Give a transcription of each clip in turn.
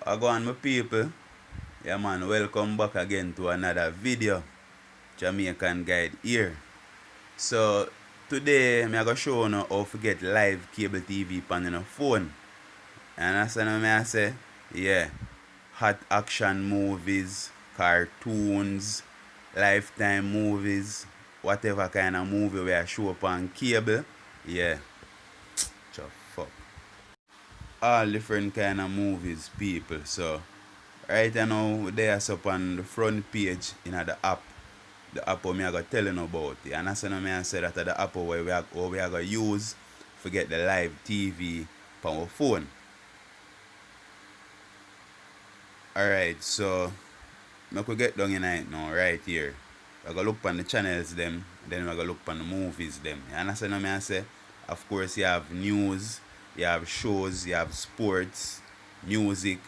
I go on my people. Yeah man, welcome back again to another video. Jamaican Guide here. So today I'm gonna show you how to get live cable TV on your phone. And that's what I say. Yeah. Hot action movies, cartoons, lifetime movies, whatever kind of movie we show up on cable. Yeah. Fuck. All different kind of movies, people. So right now, there's up on the front page in the app. The app we are going to tell you about. And that's what I say that the app where we are going to use to get the live TV on our phone. Alright, so I could get down in it now, right here. We're going to look on the channels them, then we're going to look on the movies them. You understand what I say? Of course, you have news, you have shows, you have sports, music,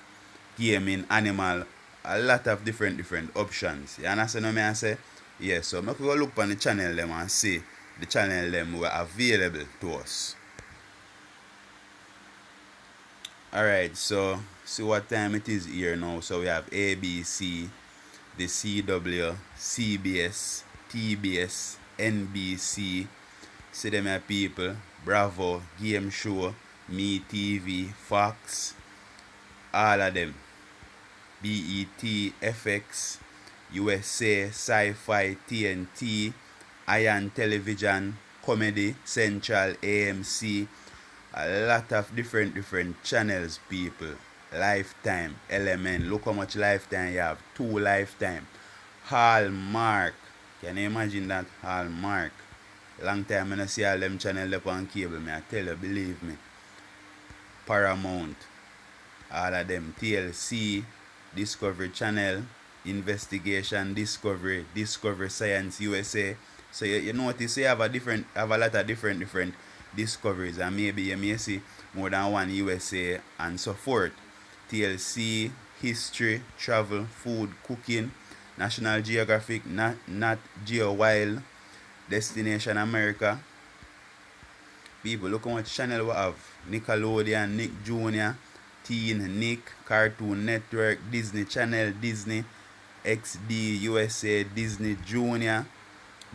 gaming, animal, a lot of different options. You understand what I say? Yeah, so I could go look on the channel them and see the channel them were available to us. Alright, so see what time it is here now. So we have ABC, the CW, CBS, TBS, NBC, see them here people, Bravo, Game Show, Me TV, Fox, all of them. BET, FX, USA, Sci-Fi, TNT, Iron Television, Comedy, Central, AMC, a lot of different channels, people. Lifetime, Element, look how much Lifetime you have. 2 Lifetime. Hallmark, can you imagine that? Hallmark. Long time I don't see all them channels up on cable, I tell you, believe me. Paramount, all of them. TLC, Discovery Channel, Investigation, Discovery Science USA. So you notice you have a lot of different discoveries, and maybe you may see more than one USA and so forth. TLC, history, travel, food, cooking, National Geographic, Nat Geo Wild, Destination America. People, look how much channel we have. Nickelodeon, Nick Jr., Teen Nick, Cartoon Network, Disney Channel, Disney, XD, USA, Disney Junior,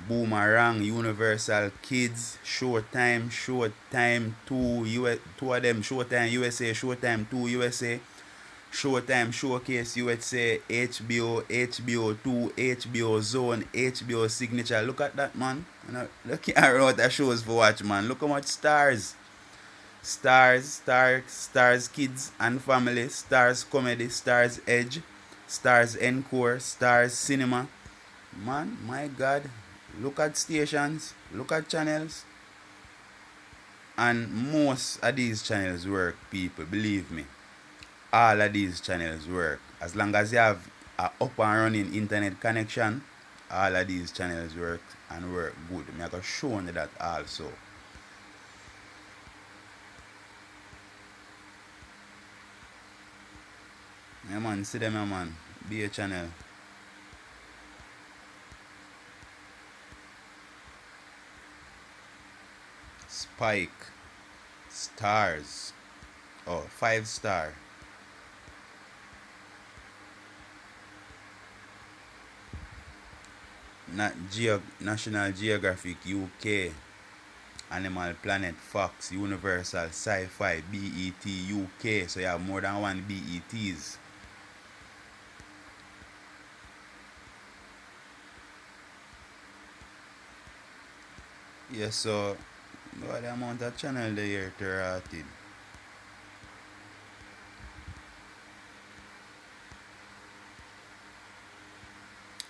Boomerang, Universal Kids, Showtime 2, two of them, Showtime USA, Showtime 2 USA, Showtime Showcase USA, HBO 2, HBO Zone, HBO Signature. Look at that, man. Look at a lot of shows for watch, man. Look how much stars. Stars Kids and Family, Stars Comedy, Stars Edge, Stars Encore, Stars Cinema. Man, my God. Look at stations, look at channels. And most of these channels work, people, believe me. All of these channels work. As long as you have a up and running internet connection, all of these channels work and work good. I'm going to show you that also. Yeah man, see them yeah, man. Be a channel. Spike. Stars. Oh, 5-star. National Geographic UK, Animal Planet, Fox, Universal, Sci-Fi, BET UK. So you have more than one BETs. Yeah, so what the amount of channel they here to rated.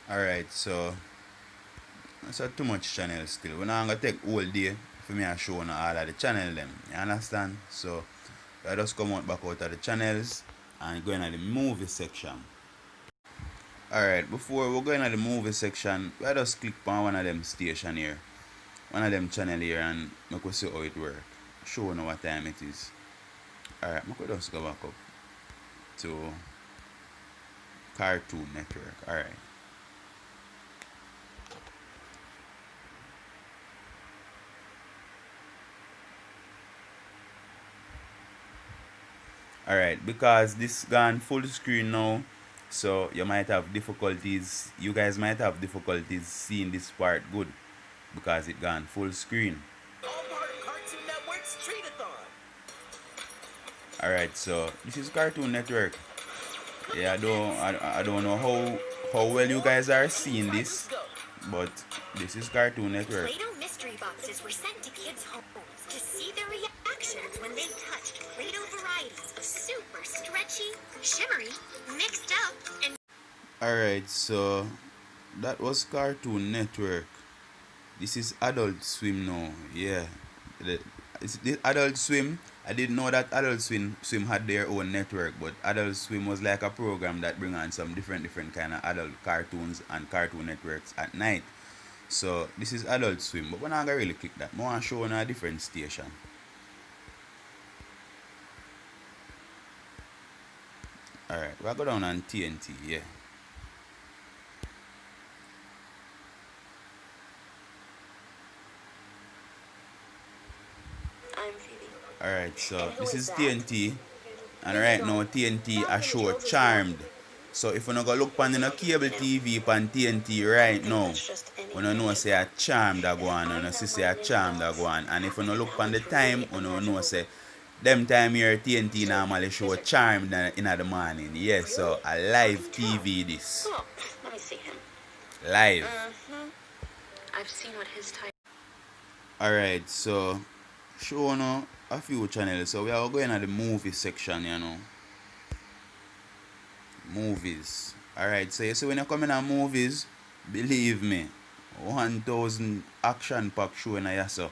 Alright, so that's too much channels still. We're not gonna take all day for me to show all of the channel them. You understand? So I just come out back out of the channels and go into the movie section. Alright, before we go into the movie section, I just click on one of them station here. One of them channel here and I could see how it works. Show you what time it is. Alright, I could just go back up to Cartoon Network. Alright. Alright, because this gone full screen now, so you might have difficulties. You guys might have difficulties seeing this part good because it gone full screen. Alright, so this is Cartoon Network. Yeah, I don't know how well you guys are seeing this, but this is Cartoon Network. Play-Doh mystery boxes were sent to kids' homes to see their reactions when they touched Play-Doh varieties of super stretchy, shimmery, mixed up, and... Alright, so that was Cartoon Network. This is Adult Swim now. Yeah. It's the Adult Swim. I didn't know that Adult Swim had their own network, but Adult Swim was like a program that bring on some different kind of adult cartoons and Cartoon Networks at night. So this is Adult Swim, but we're not gonna really click that. I want to show on a different station. Alright, we'll go down on TNT, yeah. Alright, so this is TNT. And right now TNT a show Charmed. So if you not go look on the cable TV on TNT right now, you don't know say a Charmed that go on, you see say a Charmed that go on. And if you not look on the time, you don't know say them time here TNT normally show Charmed in the morning. Yes, so a live TV this. Let me see him. Live. I've seen what his type. Alright, so show now a few channels. So we are going to the movie section, you know. Movies. Alright, so you see when you come in on movies, believe me, 1,000 action pack show in a so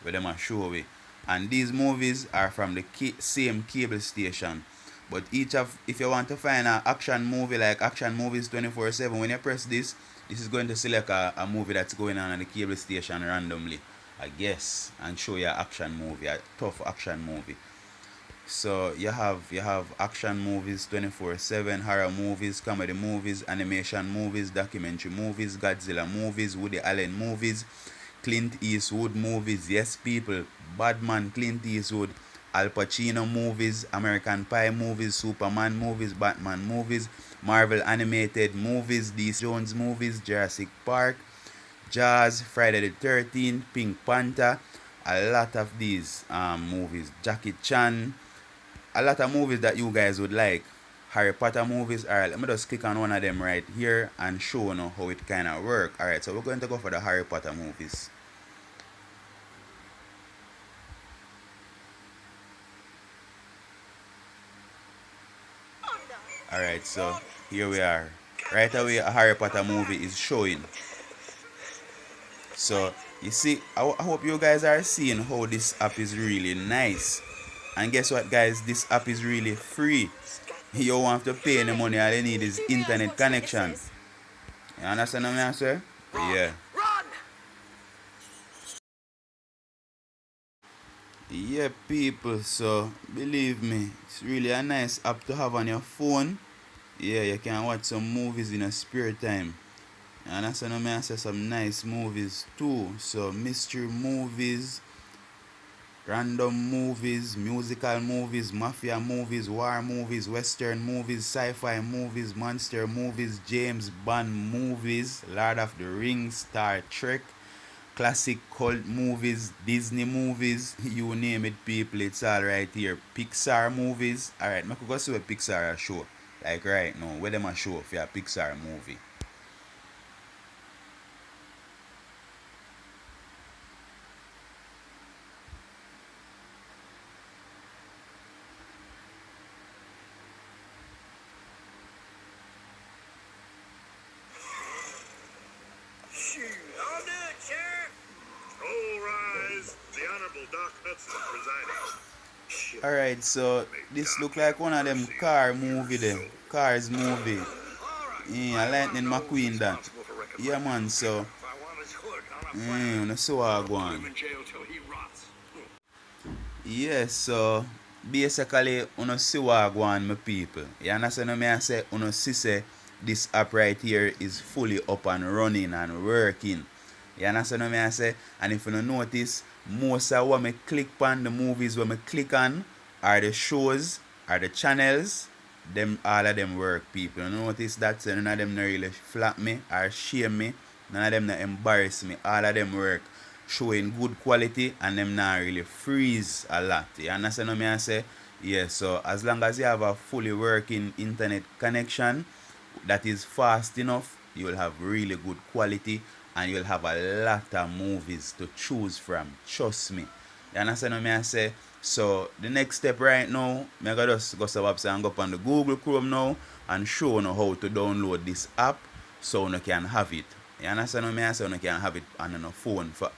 where them a show we. And these movies are from the same cable station. But each of, if you want to find an action movie like Action Movies 24/7, when you press this is going to select a movie that's going on the cable station randomly, I guess, and show you an action movie, a tough action movie. So you have action movies 24/7, horror movies, comedy movies, animation movies, documentary movies, Godzilla movies, Woody Allen movies, Clint Eastwood movies, yes people, Batman, Clint Eastwood, Al Pacino movies, American Pie movies, Superman movies, Batman movies, Marvel animated movies, DC Jones movies, Jurassic Park, Jaws, Friday the 13th, Pink Panther, a lot of these movies, Jackie Chan, a lot of movies that you guys would like. Harry Potter movies. Alright, let me just click on one of them right here and show you how it kind of work. Alright, so we're going to go for the Harry Potter movies. Alright, so here we are. Right away, a Harry Potter movie is showing. So, you see, I hope you guys are seeing how this app is really nice. And guess what, guys? This app is really free. You don't have to pay any money. All you need is internet connection. You understand what I'm saying? Yeah. Yeah, people. So, believe me, it's really a nice app to have on your phone. Yeah, you can watch some movies in your spare time. You understand what I'm saying? Some nice movies too. So, mystery movies, random movies, musical movies, mafia movies, war movies, western movies, sci-fi movies, monster movies, James Bond movies, Lord of the Rings, Star Trek, classic cult movies, Disney movies, you name it people, it's all right here. Pixar movies. Alright, I could go see a Pixar show. Like right now, where them a show for a Pixar movie. Alright, so this look like one of them car movie them. Cars movie. Yeah, Lightning McQueen that. Yeah man, so you so I go on. Yes, so basically you see what I go on my people. You understand what I say? You see say this app right here is fully up and running and working. You understand what I say? And if you don't notice, most of what I click on, the movies what I click on, are the shows are the channels. Them all of them work, people. Notice that, so none of them not really flap me or shame me. None of them not embarrass me. All of them work showing good quality, and them not really freeze a lot. You understand what I say? Yeah, so as long as you have a fully working internet connection that is fast enough, you will have really good quality, and you'll have a lot of movies to choose from. Trust me. You understand what I say? So the next step right now, I gotta just go to the website and go up on the Google Chrome now and show you how to download this app so you can have it. You understand what I say? You can have it on your phone for,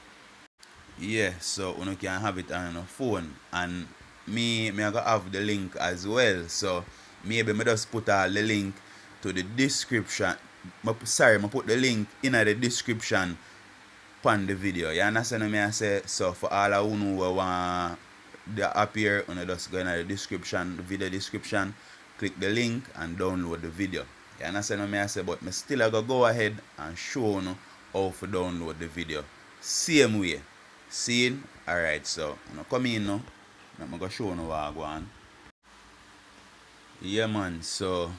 yeah, so you can have it on your phone. And me I gonna have the link as well. So maybe me just put all the link to the description. Sorry, I put the link in the description upon the video. You understand what I say? So for all of you who want the app here, you just go in the description, the video description, click the link and download the video. You understand what I say? But me still I go ahead and show you how to download the video. Same way. See? Alright, so I'm come in now. I'm going to show you what I go on. Yeah man, so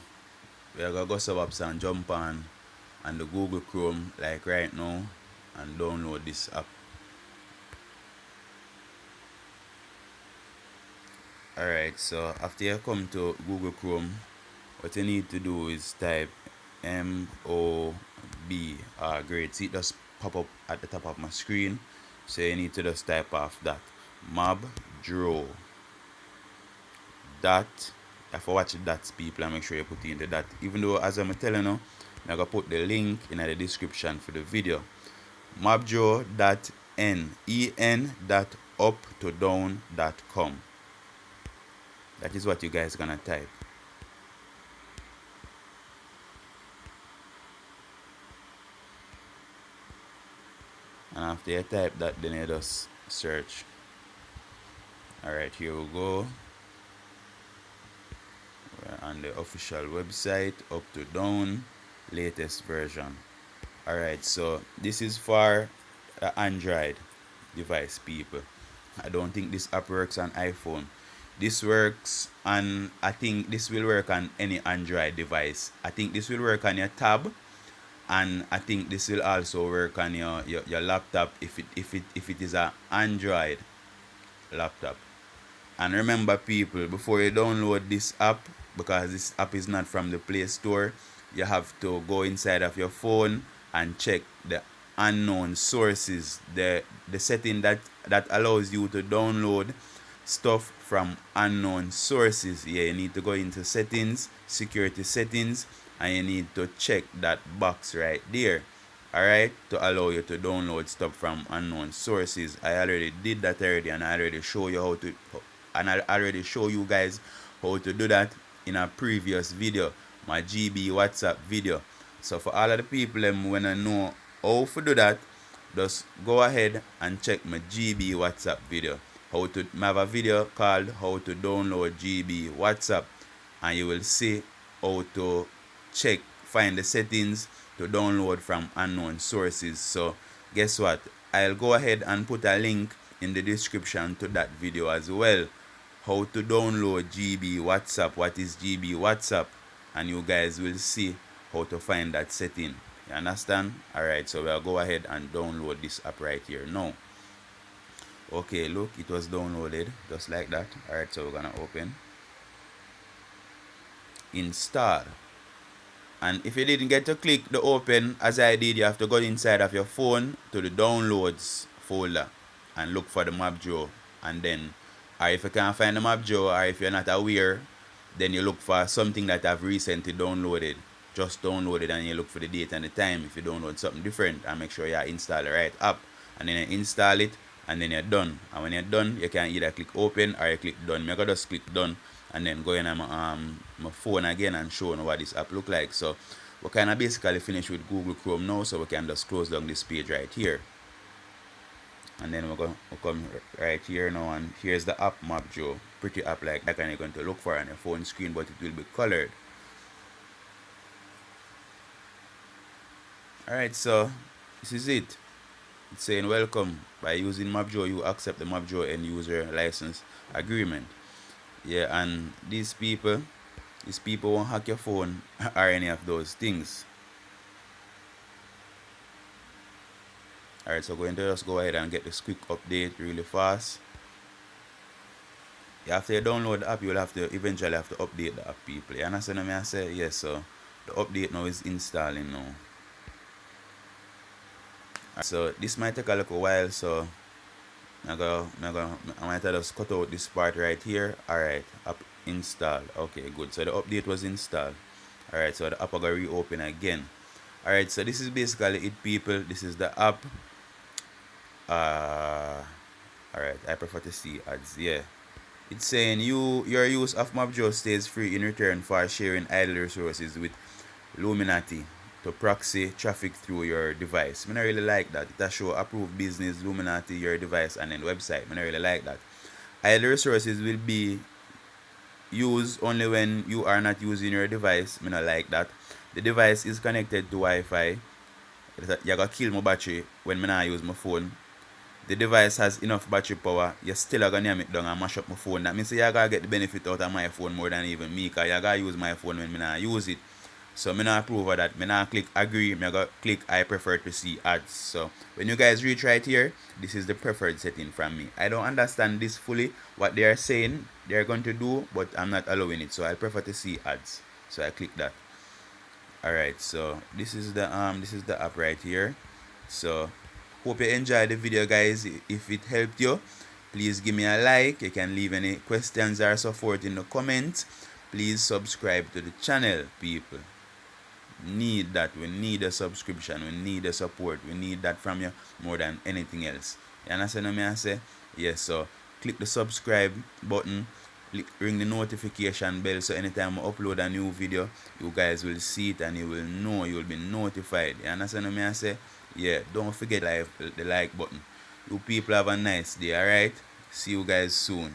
we're going to go to apps and jump on the Google Chrome like right now and download this app. Alright, so after you come to Google Chrome, what you need to do is type MOB. Great, see it just pop up at the top of my screen. So you need to just type off that. Mobdro. That. If you watch the dots, people, and make sure you put it in the dot. Even though, as I'm telling you, I'm going to put the link in the description for the video. Mobdro.en.up-to-down.com. That is what you guys are going to type. And after you type that, then you just search. Alright, here we go. We're on the official website, up to down, latest version. Alright, so this is for the Android device, people. I don't think this app works on iPhone. This works on, I think this will work on any Android device. I think this will work on your tab, and I think this will also work on your laptop if it is an Android laptop. And remember, people, before you download this app, because this app is not from the Play Store, you have to go inside of your phone and check the unknown sources, the setting that allows you to download stuff from unknown sources. Yeah, you need to go into settings, security settings, and you need to check that box right there. Alright, to allow you to download stuff from unknown sources. I already did that already, and I already show you how to, and I already show you guys how to do that in a previous video, my GB WhatsApp video. So for all of the people when I know how to do that, just go ahead and check my GB WhatsApp video. I have a video called how to download GB WhatsApp, and you will see how to find the settings to download from unknown sources. So guess what, I'll go ahead and put a link in the description to that video as well, how to download GB WhatsApp, what is GB WhatsApp, and you guys will see how to find that setting. You understand? Alright, so we'll go ahead and download this app right here now. Okay, look, it was downloaded just like that. Alright, so we're gonna open, install. And if you didn't get to click the open as I did, you have to go inside of your phone to the downloads folder and look for the Mobdro. And then, or if you can't find the Mobdro, or if you're not aware, then you look for something that I've recently downloaded. Just download it and you look for the date and the time. If you download something different, and make sure you install the right app. And then you install it, and then you're done. And when you're done, you can either click open or you click done. I'm going to just click done, and then go in on my phone again and show you what this app look like. So we're kind of basically finished with Google Chrome now, so we can just close down this page right here. And then we'll come right here now, and here's the app, Mobdro. Pretty app like that, and you're going to look for on your phone screen, but it will be colored. Alright, so this is it. It's saying welcome. By using Mobdro, you accept the Mobdro end user license agreement. Yeah, and these people won't hack your phone or any of those things. Alright, so going to just go ahead and get this quick update really fast. After you download the app, you will have to eventually have to update the app, people. You understand what I say? Yes, so the update now is installing now. So this might take a little while, so I might just cut out this part right here. Alright, app install. Okay, good. So the update was installed. Alright, so the app will reopen again. Alright, so this is basically it, people. This is the app. Alright, I prefer to see ads. Yeah. It's saying your use of MapJoe stays free in return for sharing idle resources with Luminati to proxy traffic through your device. I don't really like that. It show approved business, Luminati, your device, and then website. I don't really like that. Idle resources will be used only when you are not using your device. I don't like that. The device is connected to Wi-Fi. You gotta kill my battery when I not use my phone. The device has enough battery power, you still are gonna name it down and mash up my phone. That means you gotta get the benefit out of my phone more than even me, because you gotta use my phone when I not use it. So I not approve of that. I not click agree, I gotta click I prefer to see ads. So when you guys reach right here, this is the preferred setting from me. I don't understand this fully, what they are saying they're going to do, but I'm not allowing it. So I prefer to see ads. So I click that. Alright, so this is the app right here. So hope you enjoyed the video, guys. If it helped you, please give me a like. You can leave any questions or support in the comments. Please subscribe to the channel, people. Need that. We need a subscription. We need a support. We need that from you more than anything else. You understand what I say? Yes, so click the subscribe button. Ring the notification bell, so anytime I upload a new video, you guys will see it and you will know, you will be notified. You understand what I say? Yeah, don't forget the like button. You people have a nice day. Alright, see you guys soon.